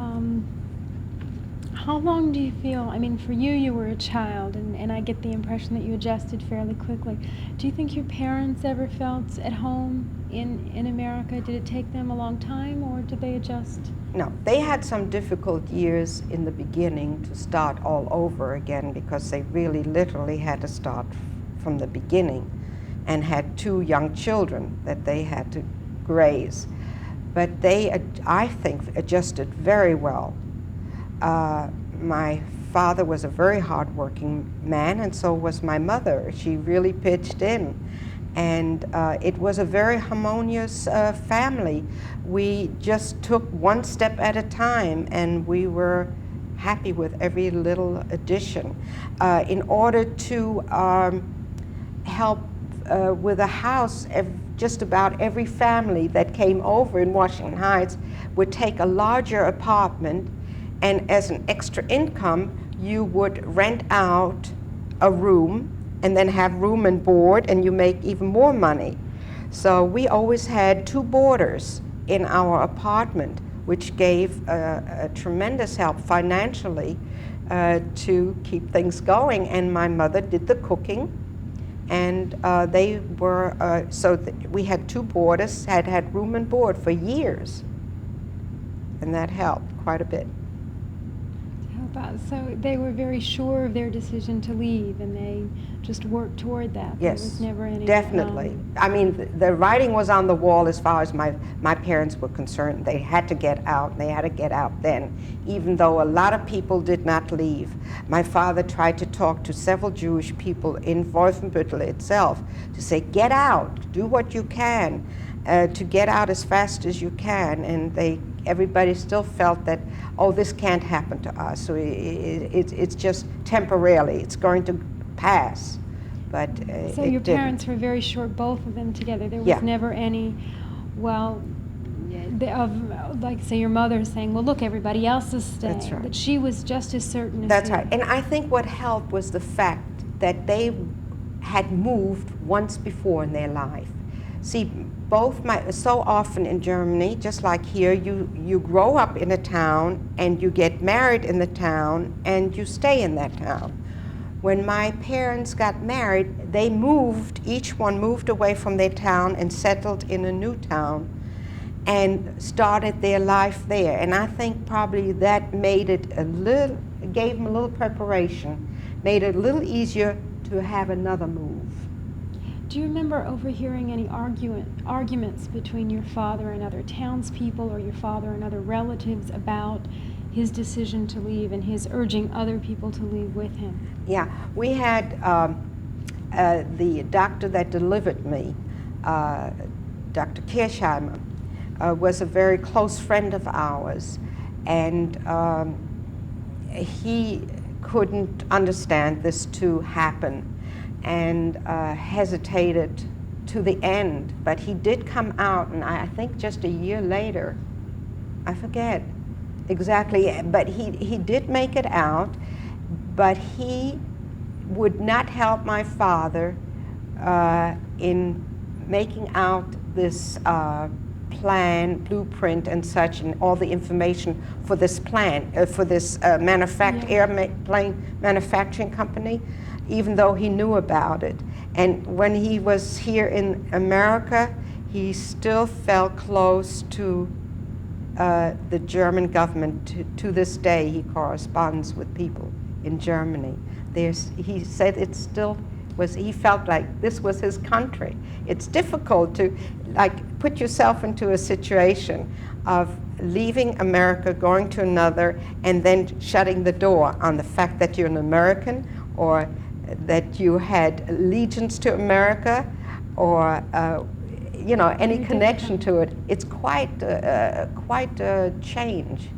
how long do you feel, I mean, for you, you were a child, and I get the impression that you adjusted fairly quickly. Do you think your parents ever felt at home in America? Did it take them a long time, or did they adjust? No, they had some difficult years in the beginning to start all over again, because they really literally had to start from the beginning and had 2 young children that they had to raise. But they, I think, adjusted very well. My father was a very hard-working man, and so was my mother. She really pitched in. And it was a very harmonious family. We just took one step at a time, and we were happy with every little addition. In order to help with a house, just about every family that came over in Washington Heights would take a larger apartment, and as an extra income, you would rent out a room and then have room and board, and you make even more money. So we always had 2 boarders in our apartment, which gave a tremendous help financially to keep things going. And my mother did the cooking, and they were, we had 2 boarders, had room and board for years, and that helped quite a bit. So they were very sure of their decision to leave, and they just worked toward that. Yes, there was never any, definitely. I mean, the writing was on the wall as far as my parents were concerned. They had to get out, and they had to get out then, even though a lot of people did not leave. My father tried to talk to several Jewish people in Wolfenbüttel itself to say, get out, do what you can, to get out as fast as you can, and everybody still felt that, oh, this can't happen to us. So it's just temporarily. It's going to pass. But so your parents were very short, both of them together. There was never any, well, like, say, your mother saying, well, look, everybody else is staying. That's right. But she was just as certain as That's you. right. And I think what helped was the fact that they had moved once before in their life. See, so often in Germany, just like here, you grow up in a town and you get married in the town and you stay in that town. When my parents got married, they moved, each one moved away from their town and settled in a new town and started their life there. And I think probably that made it gave them a little preparation, made it a little easier to have another move. Do you remember overhearing any arguments between your father and other townspeople, or your father and other relatives, about his decision to leave and his urging other people to leave with him? Yeah, we had the doctor that delivered me, Dr. Kirchheimer, was a very close friend of ours, and he couldn't understand this to happen, and hesitated to the end. But he did come out, and I think just a year later, I forget exactly, but he did make it out, but he would not help my father in making out this plan, blueprint, and such, and all the information for this plan, for this airplane manufacturing company, even though he knew about it. And when he was here in America, he still felt close to the German government. To this day, he corresponds with people in Germany. He said it still was, he felt like this was his country. It's difficult to put yourself into a situation of leaving America, going to another, and then shutting the door on the fact that you're an American, or that you had allegiance to America, or any connection to it. It's quite a change.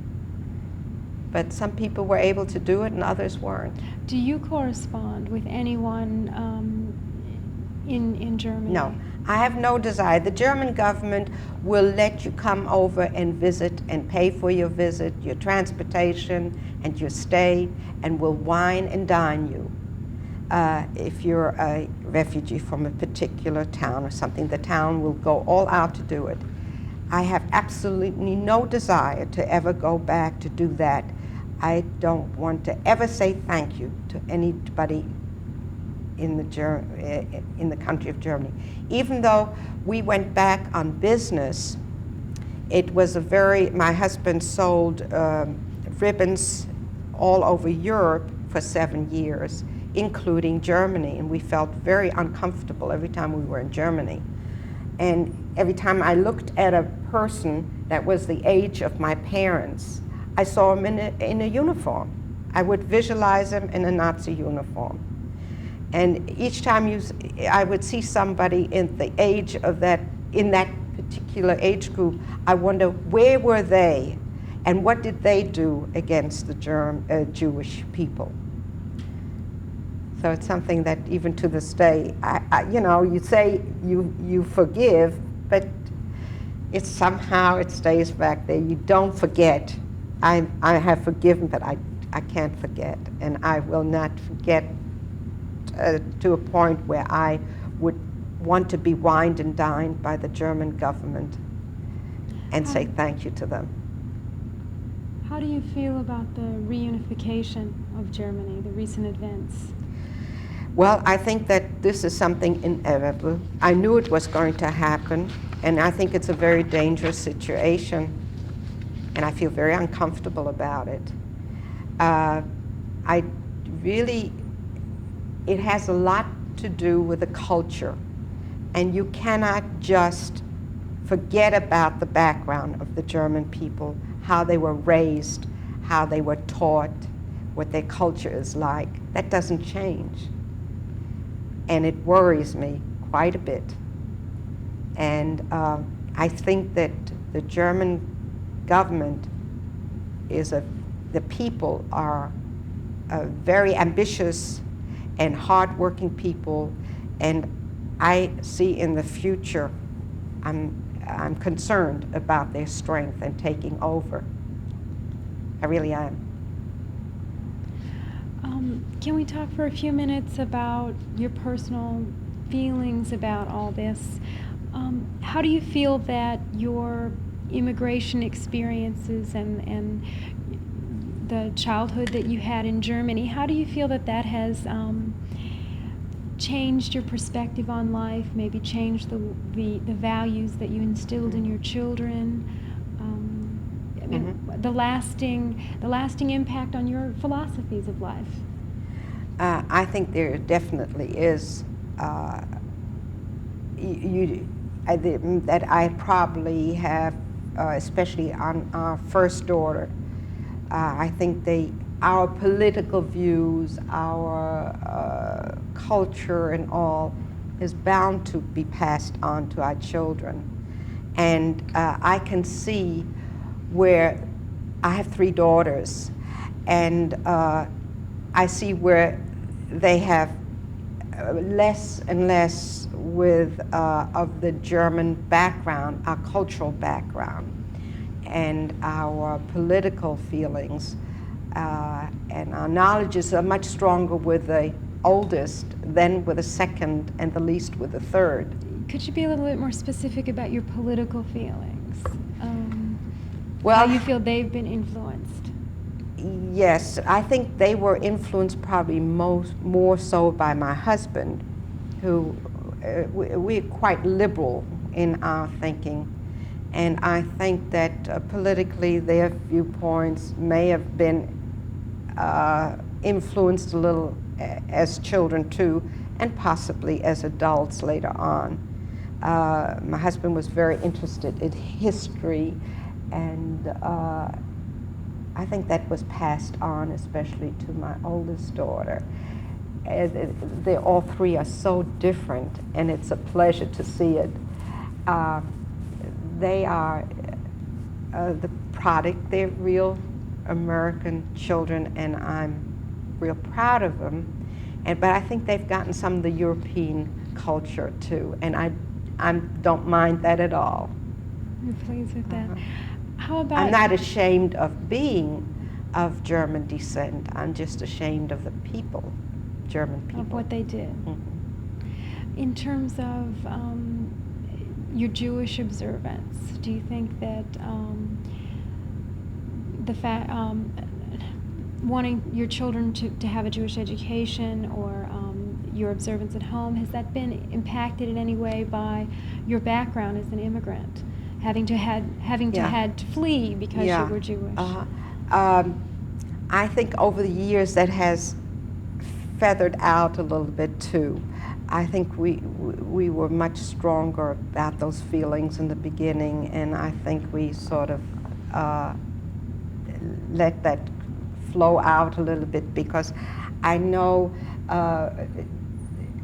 But some people were able to do it and others weren't. Do you correspond with anyone in Germany? No, I have no desire. The German government will let you come over and visit and pay for your visit, your transportation, and your stay, and will wine and dine you. If you're a refugee from a particular town or something, the town will go all out to do it. I have absolutely no desire to ever go back to do that. I don't want to ever say thank you to anybody in the country of Germany. Even though we went back on business, it was my husband sold ribbons all over Europe for 7 years, including Germany, and we felt very uncomfortable every time we were in Germany. And every time I looked at a person that was the age of my parents, I saw him in a uniform. I would visualize him in a Nazi uniform. And each time I would see somebody in the age of in that particular age group, I wonder, where were they? And what did they do against the Jewish people? So it's something that even to this day, you say you forgive, but it stays back there. You don't forget. I have forgiven, but I can't forget. And I will not forget to a point where I would want to be wined and dined by the German government and say thank you to them. How do you feel about the reunification of Germany, the recent events? Well, I think that this is something inevitable. I knew it was going to happen, and I think it's a very dangerous situation, and I feel very uncomfortable about it. It has a lot to do with the culture, and you cannot just forget about the background of the German people, how they were raised, how they were taught, what their culture is like. That doesn't change. And it worries me quite a bit. And I think that the German government the people are very ambitious and hardworking people, and I see in the future, I'm concerned about their strength and taking over. I really am. Can we talk for a few minutes about your personal feelings about all this? How do you feel that your immigration experiences and the childhood that you had in Germany, how do you feel that has changed your perspective on life, maybe changed the values that you instilled in your children? The lasting impact on your philosophies of life? I think there definitely is. That I probably have, especially on our first daughter, I think our political views, our culture and all is bound to be passed on to our children. And I can see where I have 3 daughters, and I see where they have less and less of the German background, our cultural background, and our political feelings, and our knowledges are much stronger with the oldest than with the second, and the least with the third. Could you be a little bit more specific about your political feelings? How you feel they've been influenced? Yes, I think they were influenced probably more so by my husband, who we're quite liberal in our thinking. And I think that politically their viewpoints may have been influenced a little as children too, and possibly as adults later on. My husband was very interested in history, and I think that was passed on, especially to my oldest daughter. They all three are so different, and it's a pleasure to see it. They are the product. They're real American children, and I'm real proud of them. But I think they've gotten some of the European culture too, and I don't mind that at all. You're pleased with that. How about? I'm not ashamed of being of German descent. I'm just ashamed of the people, German people. Of what they did. Mm-hmm. In terms of your Jewish observance, do you think that the fact wanting your children to have a Jewish education, or your observance at home, has that been impacted in any way by your background as an immigrant, having to had to flee because you were Jewish? I think over the years that has feathered out a little bit too. I think we were much stronger about those feelings in the beginning, and I think we sort of let that flow out a little bit, because I know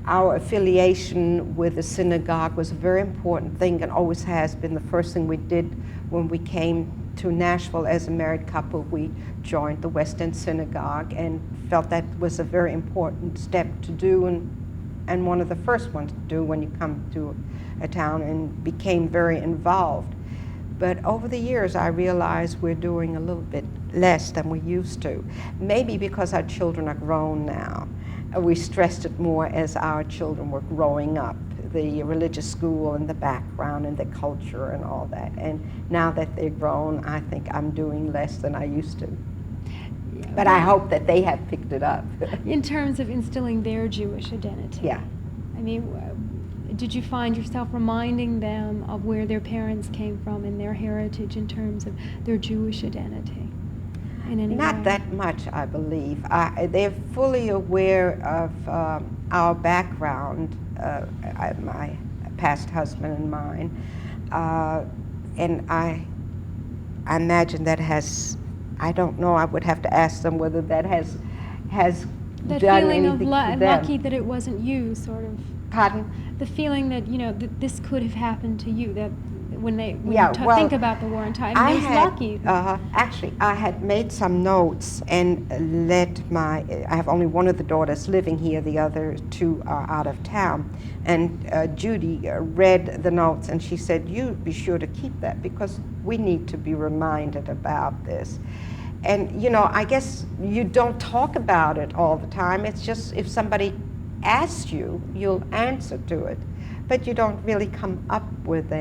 our affiliation with the synagogue was a very important thing, and always has been. The first thing we did when we came to Nashville as a married couple, we joined the West End Synagogue, and felt that was a very important step to do, and one of the first ones to do when you come to a town, and became very involved. But over the years, I realized we're doing a little bit less than we used to. Maybe because our children are grown now. We stressed it more as our children were growing up, the religious school and the background and the culture and all that. And now that they're grown, I think I'm doing less than I used to. But I hope that they have picked it up. In terms of instilling their Jewish identity. Yeah. I mean, did you find yourself reminding them of where their parents came from and their heritage in terms of their Jewish identity in any way? Not that much, I believe. They're fully aware of our background, my past husband and mine, and I imagine that has, I don't know, I would have to ask them whether that has that done feeling anything of to them. lucky that it wasn't you, sort of. Pardon? The feeling that, you know, that this could have happened to you, that when Yeah, you well, think about the war in time, it was lucky. Actually, I had made some notes and I have only one of the daughters living here, the other two are out of town. And Judy read the notes, and she said, "You be sure to keep that, because we need to be reminded about this." And, you know, I guess you don't talk about it all the time. It's just if somebody asks you, you'll answer to it. But you don't really come up with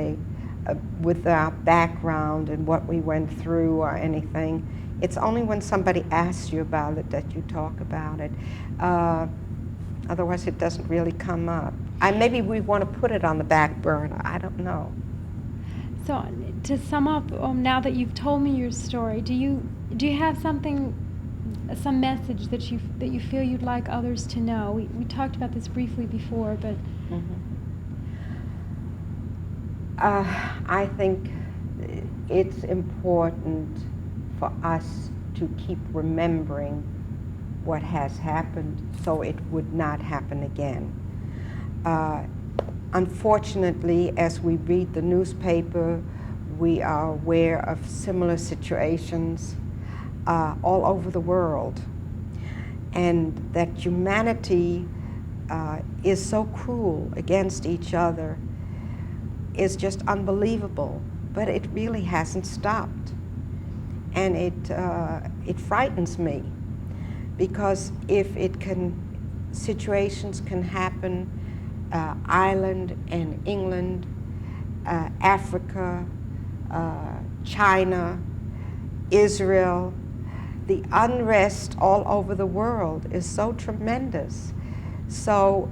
with our background and what we went through or anything. It's only when somebody asks you about it that you talk about it. Otherwise, it doesn't really come up. Maybe we want to put it on the back burner. I don't know. So, to sum up, now that you've told me your story, do you have some message that you feel you'd like others to know? We talked about this briefly before, but. Mm-hmm. I think it's important for us to keep remembering what has happened so it would not happen again. Unfortunately, as we read the newspaper, we are aware of similar situations all over the world, and that humanity is so cruel against each other is just unbelievable, but it really hasn't stopped. And it frightens me, because if situations can happen, Ireland and England, Africa, China, Israel. The unrest all over the world is so tremendous. So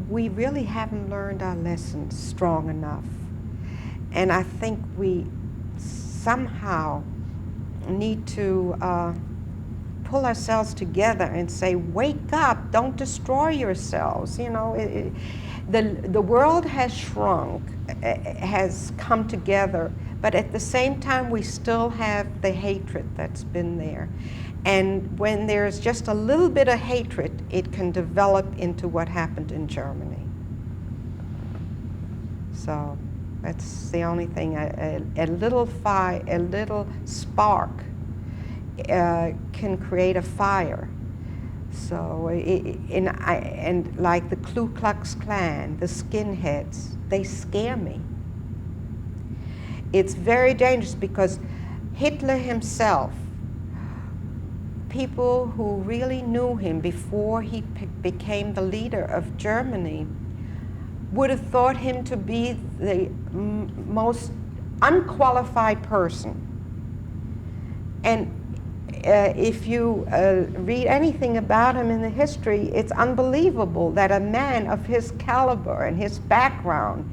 we really haven't learned our lessons strong enough. And I think we somehow need to pull ourselves together and say, wake up, don't destroy yourselves. You know, the world has shrunk, has come together, but at the same time we still have the hatred that's been there. And when there's just a little bit of hatred, it can develop into what happened in Germany. So that's the only thing. A little fire, a little spark can create a fire. So, and like the Ku Klux Klan, the skinheads, they scare me. It's very dangerous because Hitler himself, people who really knew him before he became the leader of Germany, would have thought him to be the most unqualified person. And if you read anything about him in the history, it's unbelievable that a man of his caliber and his background